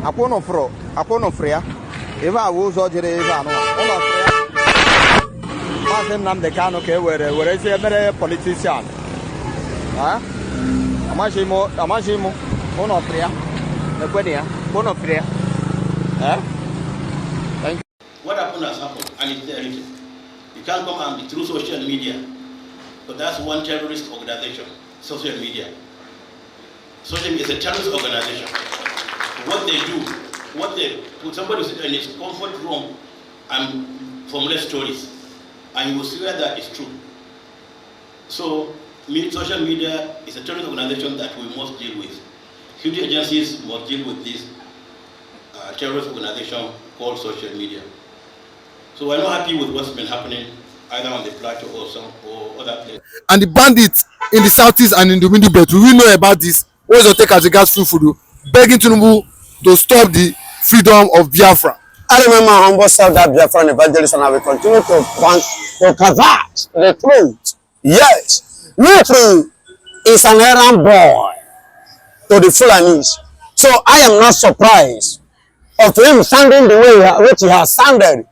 Upon Freya. If I was already Ivano, all of Freya. Nam the can okay, where is a better politician? Huh? Amashimo, one of Freya. The Quenia, one of Freya. Huh? Thank you. What happened has happened, and it's there. You can't come and be through social media. But that's one terrorist organization, social media. Social media is a terrorist organization. What they do, put somebody in his comfort room and formulate stories, and you will see that is true. So, social media is a terrorist organization that we must deal with. Security agencies must deal with this terrorist organization called social media. So we're not happy with what's been happening either on the plateau or other places. And the bandits in the southeast and in the middle belt, we know about this. What is your take as regards Nwifuru begging Tinubu to stop the freedom of Biafra? I remember humble self that Biafra and evangelist, and I will continue to converse the truth. Yes, Nwifuru is an errand boy to the Fulanis. So I am not surprised of him sounding the way which he has sounded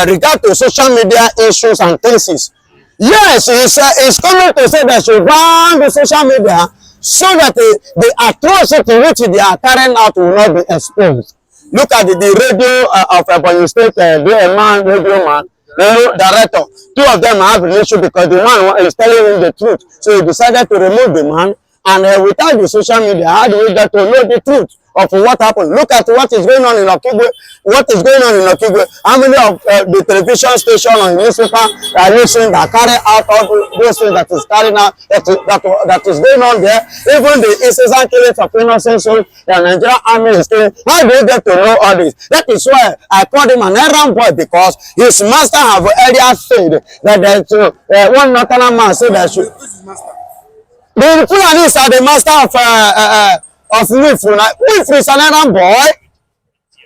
regard to social media issues and cases. Yes, he's coming to say that should ban the social media so that the atrocity which they are carrying out will not be exposed. Look at the radio of Ebonyi State, radio man, the director. Two of them have an issue because the man is telling him the truth. So he decided to remove the man. And without the social media, how do we get to know the truth of what happened? Look at what is going on in Okigwe. What is going on in Okigwe? How many of the television station or newspaper are using that carry out all those things that is carrying out that is going on there? Even the incessant killings of innocent souls, the Nigerian army is killing. How do you get to know all this? That is why I called him an errand boy, because his master have earlier said that there's one northern man said that should. The Fulanis are the master of Nwifuru. Nwifuru is an errand boy.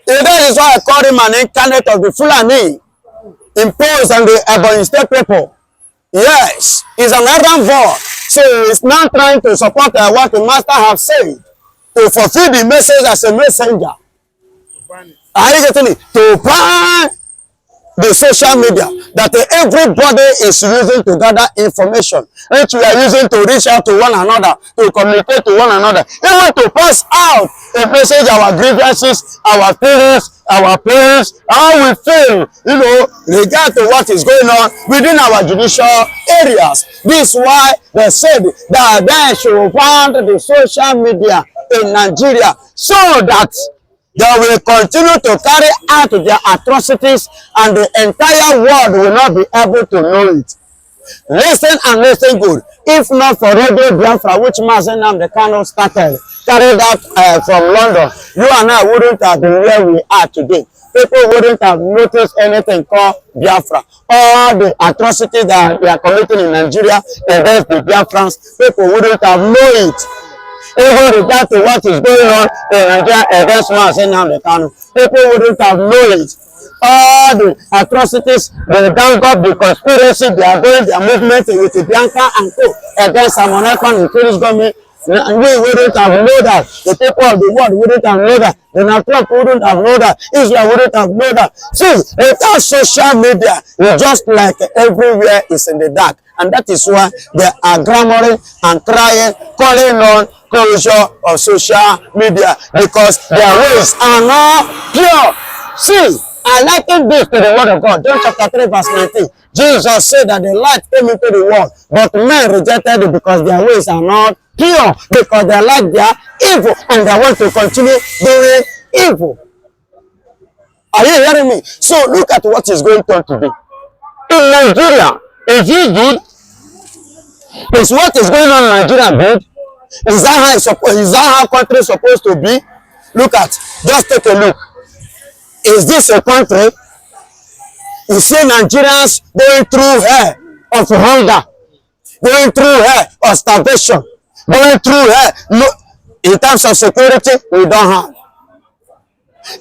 That is why I call him an incarnate of the Fulani imposed on the Ebonyi State people. Yes, he's an errand boy. So he's now trying to support what the master have said, to fulfill the message as a messenger. Are you getting it? To ban the social media that everybody is using to gather information, which we are using to reach out to one another, to communicate to one another, even to pass out a message, our grievances, our feelings, our pains, how we feel, regard to what is going on within our judicial areas. This is why they said that they should ban the social media in Nigeria, so that they will continue to carry out their atrocities and the entire world will not be able to know it. Listen and listen good. If not for Radio Biafra, which Mazen Kano started, carried out from London, you and I wouldn't have been where we are today. People wouldn't have noticed anything called Biafra. All the atrocities that we are committing in Nigeria against the Biafrans, people wouldn't have known it. Even regard to what is going on in Nigeria against Mazen Kano, people wouldn't have known it. All the atrocities, the gang up, the conspiracy, they are doing their movement with the Bianca and Co. against Samonekon and Kurus government. We wouldn't have known that. The people of the world wouldn't have known that. Donald Trump wouldn't have known that. Israel wouldn't have known that. See, without social media, just like everywhere is in the dark. And that is why they are clamoring and crying, calling on closure of social media, because their ways are not pure. See, I liken this to the word of God. John chapter 3 verse 19. Jesus said that the light came into the world, but men rejected it because their ways are not pure, because they like their evil and they want to continue doing evil. Are you hearing me? So look at what is going on today. In Nigeria, is it good? Is what is going on in Nigeria good? Is that how country is supposed to be? Look at, just take a look. Is this a country? You see Nigerians going through hell of hunger, going through hell of starvation, going through hell. No, in terms of security, we don't have.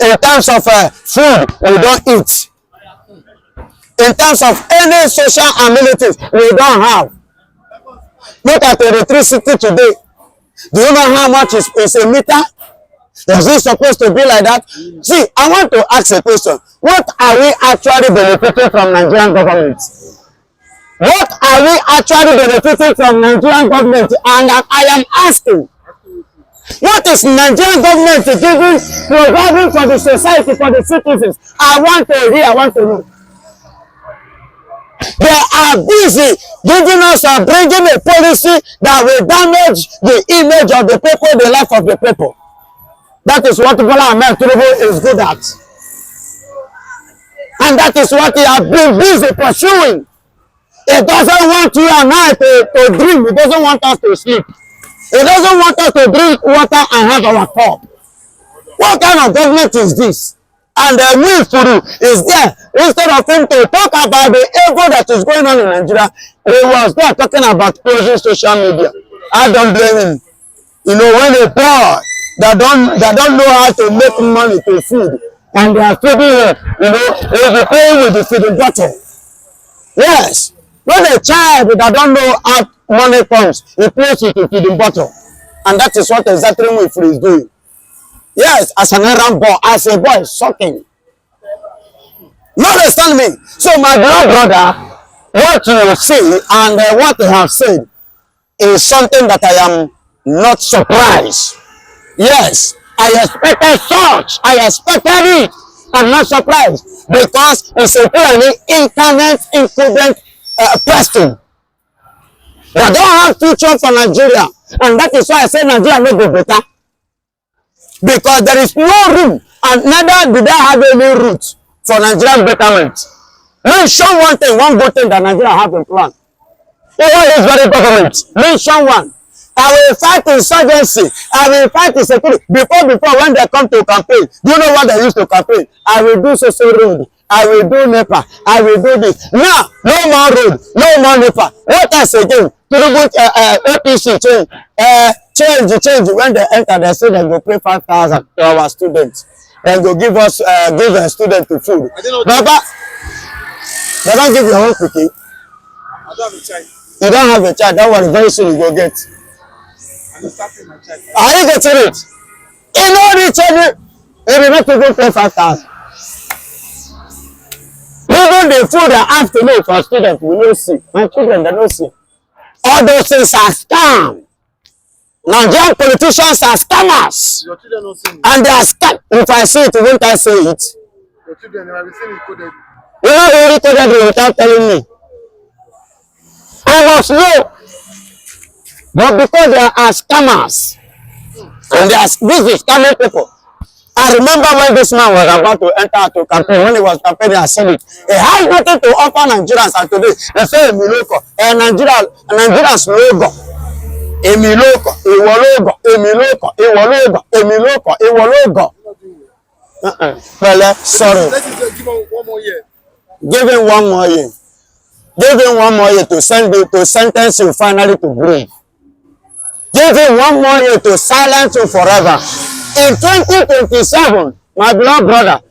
In terms of food, we don't eat. In terms of any social amenities, we don't have. Look at electricity today. Do you know how much is a meter? Is it supposed to be like that? See, I want to ask a question. What are we actually benefiting from Nigerian government? What are we actually benefiting from Nigerian government? And I am asking, what is Nigerian government giving, providing for the society, for the citizens? I want to hear, I want to know. They are busy giving us or bringing a policy that will damage the image of the people, the life of the people. That is what Bola Ahmed Tinubu is good at. And that is what he has been busy pursuing. He doesn't want you and I to drink. He doesn't want us to sleep. He doesn't want us to drink water and have our cup. What kind of government is this? And Nwifuru is there. Instead of him to talk about the evil that is going on in Nigeria, he was there talking about closing social media. I don't blame him. You know, when a boy that don't know how to make money to feed, and they are feeding him, you know, he will be paying with the feeding bottle. Yes. When a child that don't know how money comes, he plays with the feeding bottle. And that is what exactly Nwifuru is doing. Yes, as an errand boy, as a boy, sucking. You understand me? So my brother, what you see and what they have said is something that I am not surprised. Yes, I expected such. I expected it. I'm not surprised because it's a purely internet incident person. They don't have future for Nigeria, and that is why I say Nigeria will go better. Because there is no room, and neither do they have any route for Nigerian betterment. Mention one thing, one good thing that Nigeria have in plan. What is very government? Mention one. I will fight insurgency. I will fight insecurity. Before when they come to campaign, do you know what they used to campaign? I will do social road. I will do NEPA. I will do this. Now, no more road, no more NEPA. What else again? Tinubu APC change. When they enter, they say they go pay 5,000 to our students. And go give us give a student to food. Baba, they don't give your own cookie. I don't have a child. You don't have a child. That one very soon you go get. I'm starting my child. Are you getting it? In all the children, they will not even pay 5,000. Even the food I have to make for students, we don't see. My children, they don't see. All those things are scam. Nigerian politicians are scammers. Your children don't see me. And they are scam. If I say it, won't I say it? Your children, they might be saying it coded. You know, you recorded it without telling me. I was low. But because they are scammers, and they are busy scamming people. I remember when this man was about to enter to campaign, when he was campaigning, I said it. He has nothing to offer Nigerians, and today they say Emiloko, Nigerians logo. Emiloko, Iwologo. Well, sorry. Let's just give him 1 more year. Give him 1 more year. Give him 1 more year to sentence you finally to grave. Give him 1 more year to silence you forever. In 2027, my beloved brother,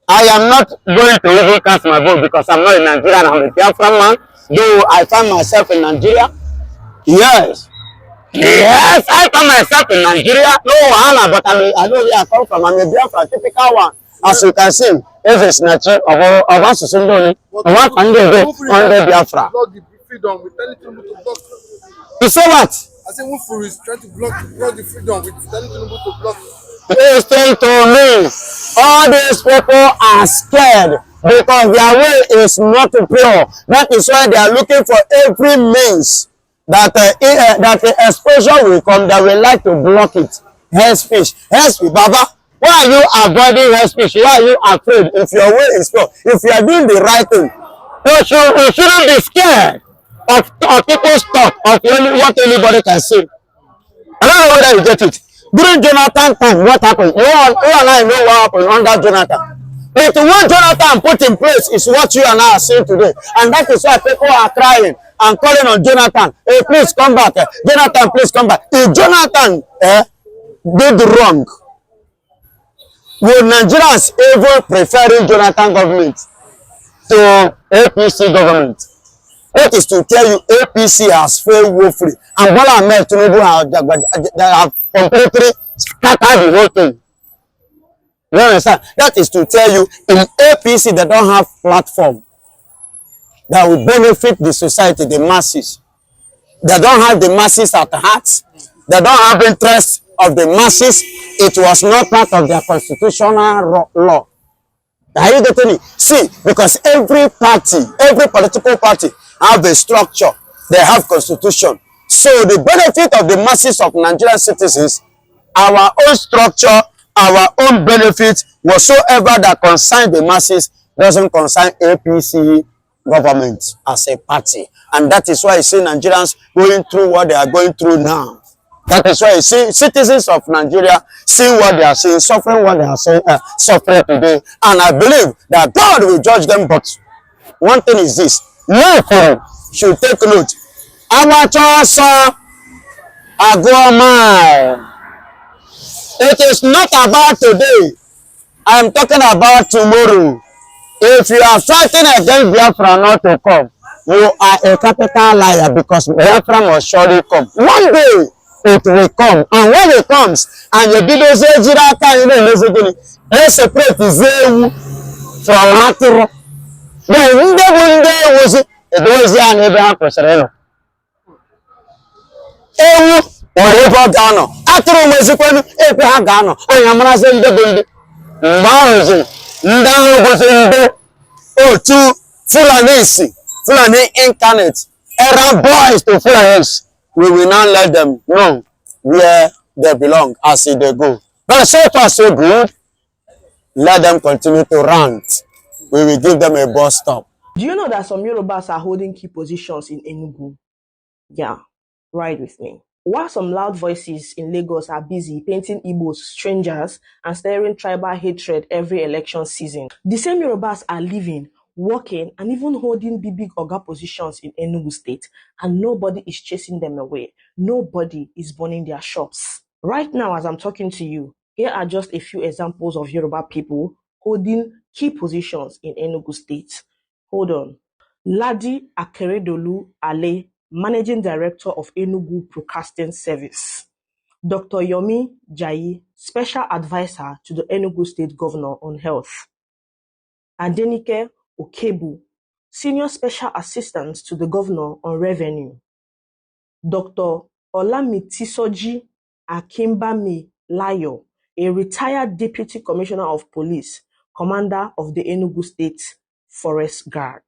I am not going to even cast my vote because I'm not a Nigerian, I'm a Biafra man. Though I find myself in Nigeria. Yes. Yes, I find myself in Nigeria. No, Anna, but I know where I come from. I'm a Biafra, typical one. As you can see, if it's natural, of us to Sundoni, of us under Biafra. Block the freedom. We tell Tinubu to block. You say what? I say Nwifuru is trying to block the freedom. We tell Tinubu to block. Listen to me. All these people are scared because their way is not pure. That is why they are looking for every means that the exposure will come. They will like to block it. Hate speech. Baba, why are you avoiding hate speech? Why are you afraid? If your way is pure, if you are doing the right thing, you shouldn't be scared of people's talk, of what anybody can say. I don't know whether you get it. During Jonathan time, what happened? You and I know what happened under Jonathan. But what Jonathan put in place is what you and I are seeing today. And that is why people are crying and calling on Jonathan. Hey, please come back. Jonathan, please come back. If Jonathan did wrong, would Nigerians ever preferring Jonathan government to APC government? It is to tell you APC has failed woefully. And Bola Ahmed Tinubu have completely scattered the whole thing. You understand? That is to tell you, in APC, they don't have platform that will benefit the society, the masses. They don't have the masses at heart. They don't have interest of the masses. It was not part of their constitutional law. Are you getting it? See, because every party, every political party have a structure. They have constitution. So the benefit of the masses of Nigerian citizens, our own structure, our own benefit, whatsoever that concern the masses, doesn't concern APC government as a party. And that is why you see Nigerians going through what they are going through now. That is why you see citizens of Nigeria seeing what they are seeing, suffering what they are suffering today. And I believe that God will judge them. But one thing is this: Nwifuru should take note. It is not about today. I am talking about tomorrow. If you are fighting against Biafra not to come, you are a capital liar, because Biafra must surely come. One day it will come, and when it comes, and you do those they separate Zewu from Hatiro. Then one day was it was an Abraham President. Ewu whatever Ghana. Hatiro was Abraham Ghana. I am not saying the building. Oh, two Fulani incarnate, errand boys to Fulanis. We will not let them know where they belong as they go. But so far so good, let them continue to rant. We will give them a bus stop. Do you know that some Yorubas are holding key positions in Enugu? Yeah, ride with me. While some loud voices in Lagos are busy painting Igbos strangers and stirring tribal hatred every election season, the same Yorubas are living, working, and even holding big Oga positions in Enugu state, and nobody is chasing them away. Nobody is burning their shops. Right now, as I'm talking to you, here are just a few examples of Yoruba people holding key positions in Enugu state. Hold on. Ladi Akeredolu Ale, Managing Director of Enugu Broadcasting Service. Dr. Yomi Jayi, Special Advisor to the Enugu State Governor on Health. Adenike Okebu, Senior Special Assistant to the Governor on Revenue. Dr. Olamitisoji Akimbami Layo, a retired Deputy Commissioner of Police, Commander of the Enugu State Forest Guard.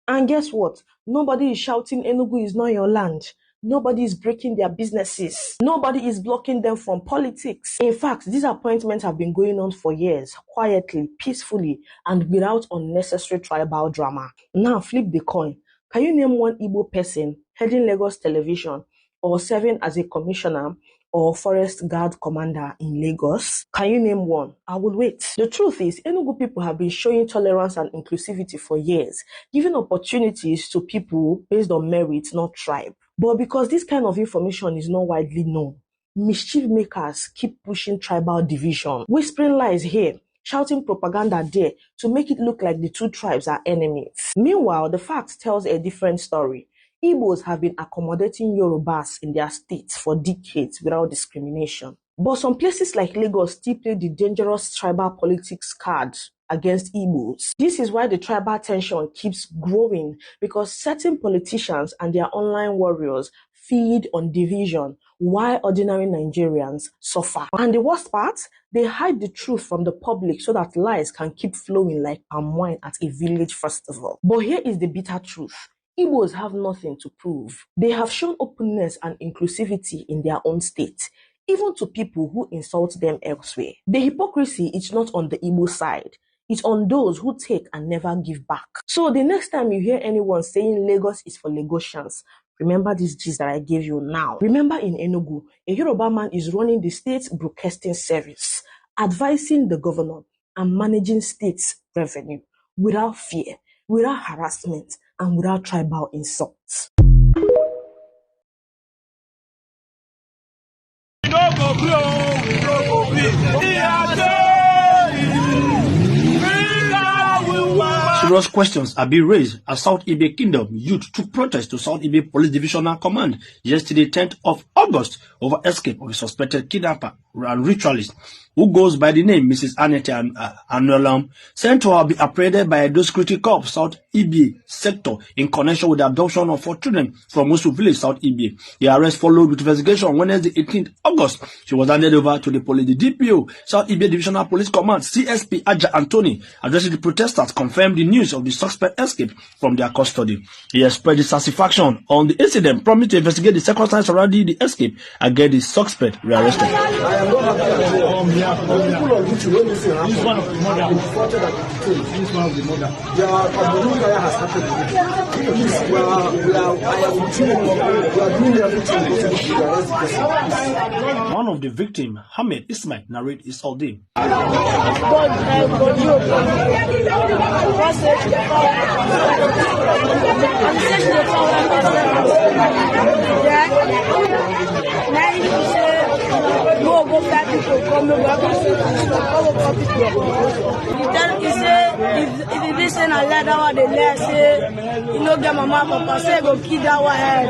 And guess what? Nobody is shouting Enugu is not your land. Nobody is breaking their businesses. Nobody is blocking them from politics. In fact, these appointments have been going on for years, quietly, peacefully, and without unnecessary tribal drama. Now flip the coin. Can you name one Igbo person heading Lagos television or serving as a commissioner or forest guard commander in Lagos? Can you name one? I will wait. The truth is, Enugu people have been showing tolerance and inclusivity for years, giving opportunities to people based on merit, not tribe. But because this kind of information is not widely known, mischief makers keep pushing tribal division, whispering lies here, shouting propaganda there to make it look like the two tribes are enemies. Meanwhile, the fact tells a different story. Igbos have been accommodating Yorubas in their states for decades without discrimination. But some places like Lagos still play the dangerous tribal politics card against Igbos. This is why the tribal tension keeps growing, because certain politicians and their online warriors feed on division while ordinary Nigerians suffer. And the worst part, they hide the truth from the public so that lies can keep flowing like palm wine at a village festival. But here is the bitter truth. Igbos have nothing to prove. They have shown openness and inclusivity in their own state, even to people who insult them elsewhere. The hypocrisy is not on the Igbo side. It's on those who take and never give back. So the next time you hear anyone saying Lagos is for Lagosians, remember this gist that I gave you now. Remember, in Enugu, a Yoruba man is running the state's broadcasting service, advising the governor and managing state's revenue without fear, without harassment, and without tribal insults. Serious questions are being raised as South Ibe Kingdom youth took protest to South Ibe Police Divisional Command yesterday, 10th of August, over escape of a suspected kidnapper and ritualist. who goes by the name Mrs. Annette Anuelam, said to have been apprehended by a security corps South Ibe sector in connection with the adoption of 4 children from Musu village, South Ibe. The arrest followed with investigation on Wednesday, 18th August. She was handed over to the police. The DPO, South Ibe Divisional Police Command, CSP Aja Anthony, addressing the protesters, confirmed the news of the suspect escape from their custody. He expressed dissatisfaction on the incident, promised to investigate the circumstances surrounding the escape and get the suspect rearrested. One of the victims, Hamid Ismail, narrated his ordeal. If you listen and let that what they let say, you know, get my mama, papa say, go kill that one head.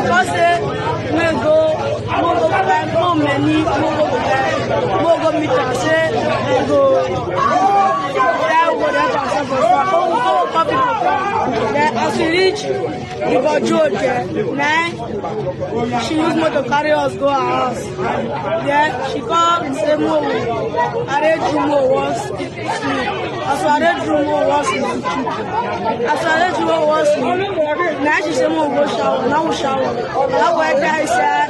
Because say, we go back, go many, go meet and say, then as we reach, we got George. Then she used motor to carry us go her house. Then she called say more. I read room once. As I read room once. As I read room once. Now she said more go shower. Now we shower. Now we enter said.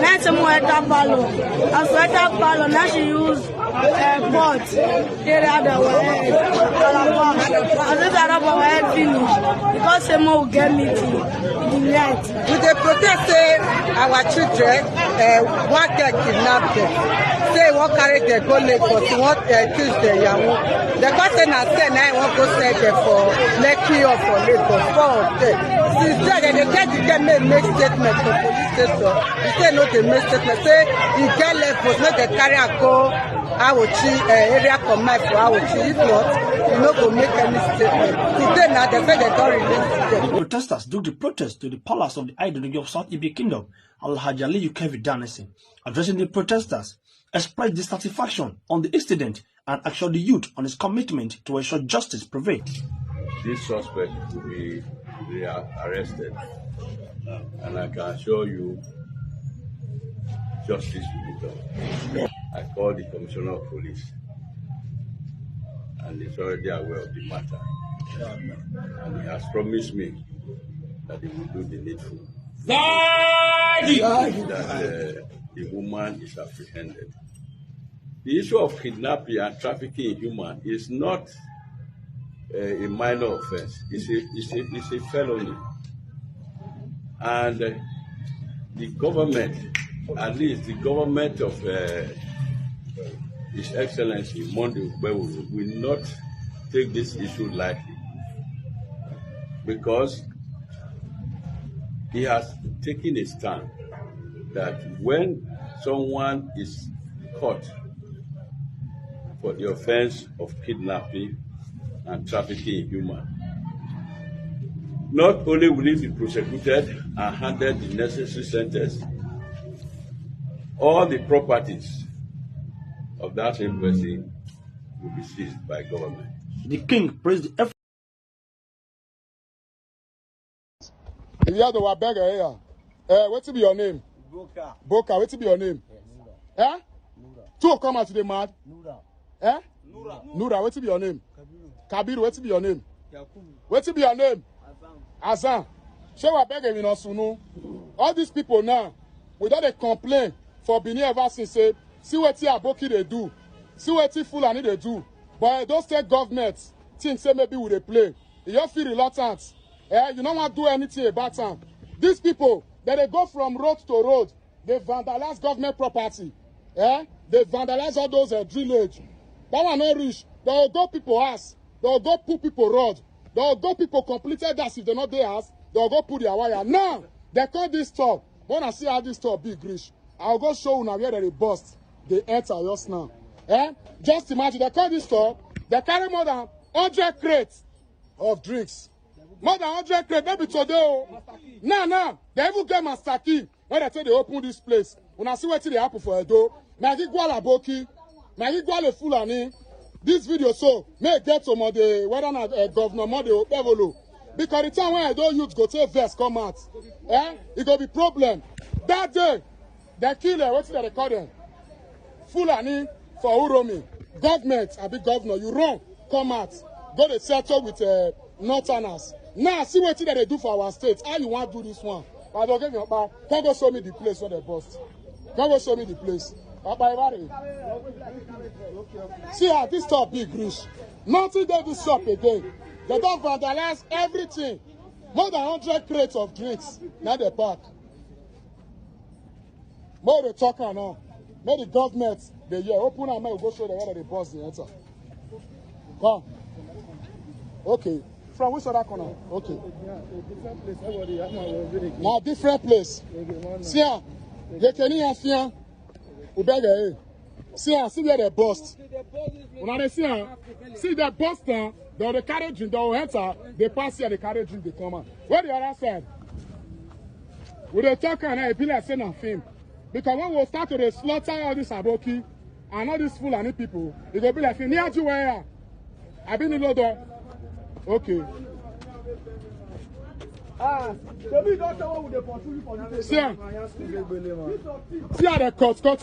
Now some more enter palo. As we enter palo, now she used pot. They had our head. As if I have our head finished. Because some more get me in the night. We dey protest our children, one get kidnapped them. Say one carry them go Lagos, one teach them Yahoo. The person has said now want go sell them for Lekki or for Lagos, 4 of them. Since then they get the make statement for police station. They say no, they make statement. Say he get levels, no they carry and go Awochi area command for Awochi. If not, you no go make any statement. Today now they say they don't release them. The protesters took the protest to the palace of the idol of South Ibe Kingdom, Alhaji Ali Ukevi Danison. Addressing the protesters, expressed dissatisfaction on the incident and assured the youth on his commitment to ensure justice prevails. This suspect will be arrested, and I can assure you justice will be done. I called the Commissioner of Police, and he's already aware of the matter. And he has promised me that he will do the needful. That the woman is apprehended. The issue of kidnapping and trafficking in human is not a minor offense. It's a felony. And the government, at least the government of His Excellency Monday will not take this issue lightly, because he has taken a stand that when someone is caught for the offense of kidnapping and trafficking in human, not only will he be prosecuted and handed the necessary sentence, all the properties of that embassy will be seized by government. The king praised the effort. Yeah, the Wabega here. What's be your name? Boka. Boka, what's be your name? Eh? Two come out today, mad. Nura. Eh? Nura, what's be your name? Kabiru, what's be your name? What's be your name? Azan. Show Wabega in Osunu. All these people now, without a complaint for being ever since, say, see what Aboki they do, see what Fulani they do. But those state governments think say maybe we they play. You just feel reluctant. You don't want to do anything about them. These people, they go from road to road. They vandalize government property. They vandalize all those drillage. That one not rich. They will go people house. They will go put people road. They will go people completed that if they're not their house. They will go put their wire. Now, they call this store. When I see how this store big rich, I'll go show you now where they bust. They enter just now. Just imagine, they call this store. They carry more than 100 crates of drinks. More than 100 crates, maybe today. Now, they even get Master Key when they say they open this place. When I see what they happen for a door, Magigwala Boki, Magigwala Fulani. This video so may get some of the whether not Governor Mode Pevolo. Because the time when I don't use go take verse come out, it go be problem. That day, they kill what's the recording? Fulani for Uromi. Government, a big governor, you wrong, come out. Go to settle with Northerners. Now see what they do for our state. How you want to do this one? But don't give me up. Can't go show me the place where they bust. Can't go show me the place. See how this top big rich. Nothing they do shop again. They don't vandalize everything. More than 100 crates of drinks. Now they park. More they talk now. May the government they open and go show them where they bust the answer. Come. Okay. From which other corner? Okay. Now different place. See how they can hear fear. Ubega, see where they bust. When they see the bust down, the carriage in the enter, they pass here, the carriage in the come out. Where the other side? We they talk and I feel like saying a film. Because when we start to slaughter all this Aboki and all these Fulani people, it will be like near you where I've been in the okay. See how they cut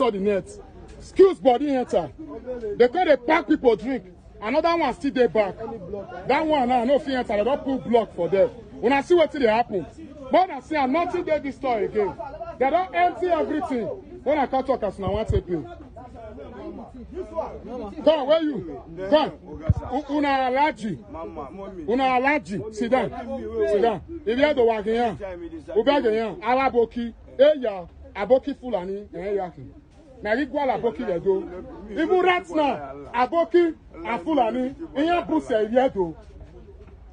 all the nets. Excuse body enter. They call they pack people drink. Another one still there back. That one now no fear enter. They don't put block for them. When I see what they happen, but I see nothing they destroy again. They don't empty everything. When I can't talk as now one take me. Come, where you? Come. Una allergy. Sit down. Sit down. If you have the wagon, Ubegayan, Alaboki, Eya, Aboki Fulani, and Yaki. Now you go Aboki they do. Even right now, Aboki and Fulani, Eya Bruce, Yedo.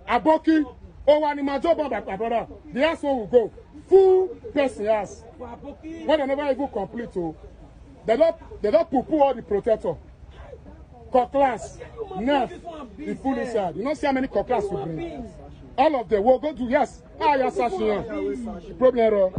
Aboki, oh, one in my job, brother. The ass one will go. Full person yes. When they never even complete, they don't poo all the protector. Cocklass, nerf, the full inside. You don't see how many cocklass we bring. All of them will go to yes. Yes, Sasha. Problem.